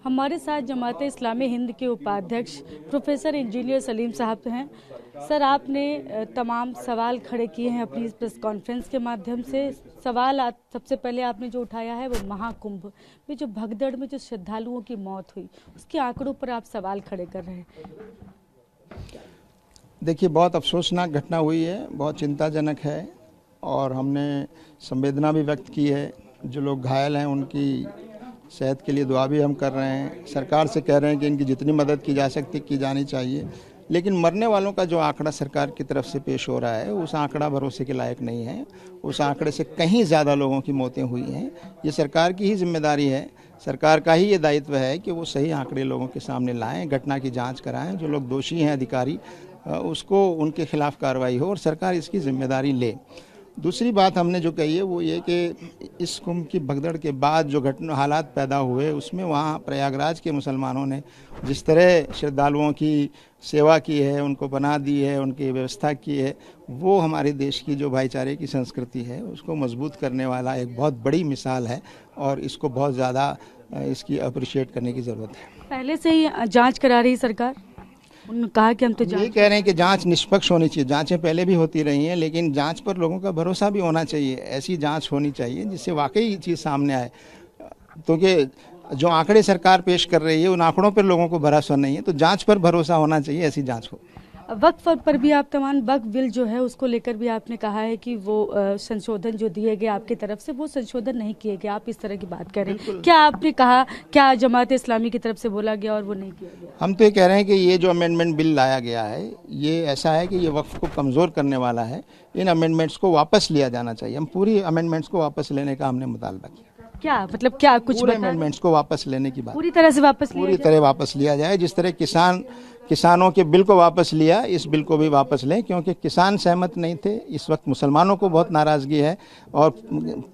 हमारे साथ जमाते इस्लामी हिंद के उपाध्यक्ष प्रोफेसर इंजीनियर सलीम साहब हैं। सर, आपने तमाम सवाल खड़े किए हैं अपनी प्रेस कॉन्फ्रेंस के माध्यम से। सवाल सबसे पहले आपने जो उठाया है वो महाकुंभ में जो भगदड़ में जो श्रद्धालुओं की मौत हुई उसके आंकड़ों पर आप सवाल खड़े कर रहे हैं। देखिए, बहुत अफसोसनाक घटना हुई है, बहुत चिंताजनक है और हमने संवेदना भी व्यक्त की है। जो लोग घायल हैं उनकी सेहत के लिए दुआ भी हम कर रहे हैं। सरकार से कह रहे हैं कि इनकी जितनी मदद की जा सकती की जानी चाहिए, लेकिन मरने वालों का जो आंकड़ा सरकार की तरफ से पेश हो रहा है उस आंकड़ा भरोसे के लायक नहीं है। उस आंकड़े से कहीं ज़्यादा लोगों की मौतें हुई हैं। ये सरकार की ही जिम्मेदारी है, सरकार का ही ये दायित्व है कि वो सही आंकड़े लोगों के सामने लाएं, घटना की जांच कराएं। जो लोग दोषी हैं अधिकारी, उसको उनके खिलाफ कार्रवाई हो और सरकार इसकी जिम्मेदारी ले। दूसरी बात हमने जो कही है वो ये कि इस कुंभ की भगदड़ के बाद जो घटना हालात पैदा हुए उसमें वहाँ प्रयागराज के मुसलमानों ने जिस तरह श्रद्धालुओं की सेवा की है, उनको बना दी है, उनकी व्यवस्था की है, वो हमारे देश की जो भाईचारे की संस्कृति है उसको मजबूत करने वाला एक बहुत बड़ी मिसाल है और इसको बहुत ज़्यादा इसकी अप्रिशिएट करने की ज़रूरत है। पहले से ही जाँच करा रही सरकार, उन्होंने कहा कि हम तो ये कह रहे हैं कि जांच निष्पक्ष होनी चाहिए। जांचें पहले भी होती रही हैं, लेकिन जांच पर लोगों का भरोसा भी होना चाहिए। ऐसी जांच होनी चाहिए जिससे वाकई ये चीज़ सामने आए, क्योंकि जो आंकड़े सरकार पेश कर रही है उन आंकड़ों पर लोगों को भरोसा नहीं है। तो जांच पर भरोसा होना चाहिए, ऐसी जांच हो। वक्फ पर भी आप तमाम वक्फ बिल जो है उसको लेकर भी आपने कहा है कि वो संशोधन जो दिए गए आपकी तरफ से वो संशोधन नहीं किए गए। आप इस तरह की बात कर रहे हैं, क्या आपने कहा, क्या जमात इस्लामी की तरफ से बोला गया और वो नहीं किया गया? हम तो ये कह रहे हैं कि ये जो अमेंडमेंट बिल लाया गया है ये ऐसा है कि ये वक्फ को कमज़ोर करने वाला है। इन अमेंडमेंट्स को वापस लिया जाना चाहिए। हम पूरी अमेंडमेंट्स को वापस लेने का हमने मुतालबा किया। क्या मतलब, क्या कुछ अमेंडमेंट्स को वापस लेने की बात, पूरी तरह से पूरी तरह वापस लिया जाए। जिस तरह किसानों के बिल को वापस लिया, इस बिल को भी वापस लें, क्योंकि किसान सहमत नहीं थे। इस वक्त मुसलमानों को बहुत नाराज़गी है और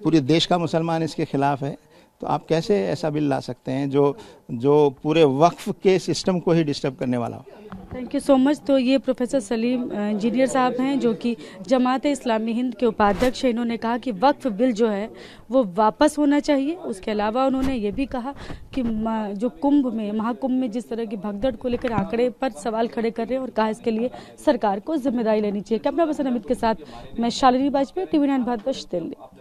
पूरे देश का मुसलमान इसके खिलाफ है। तो आप कैसे ऐसा बिल ला सकते हैं जो पूरे वक्फ के सिस्टम को ही डिस्टर्ब करने वाला हो। Thank you so much. तो ये प्रोफेसर सलीम इंजीनियर साहब हैं जो कि जमात इस्लामी हिंद के उपाध्यक्ष हैं। इन्होंने कहा कि वक्फ बिल जो है वो वापस होना चाहिए। उसके अलावा उन्होंने ये भी कहा कि जो कुंभ में, महाकुंभ में जिस तरह की भगदड़ को लेकर आंकड़े पर सवाल खड़े कर रहे हैं और कहा इसके लिए सरकार को जिम्मेदारी लेनी चाहिए। कैमरा पर्सन अमित के साथ मैं शालिनी वाजपेयी, TV9 भारतवर्ष, दिल्ली।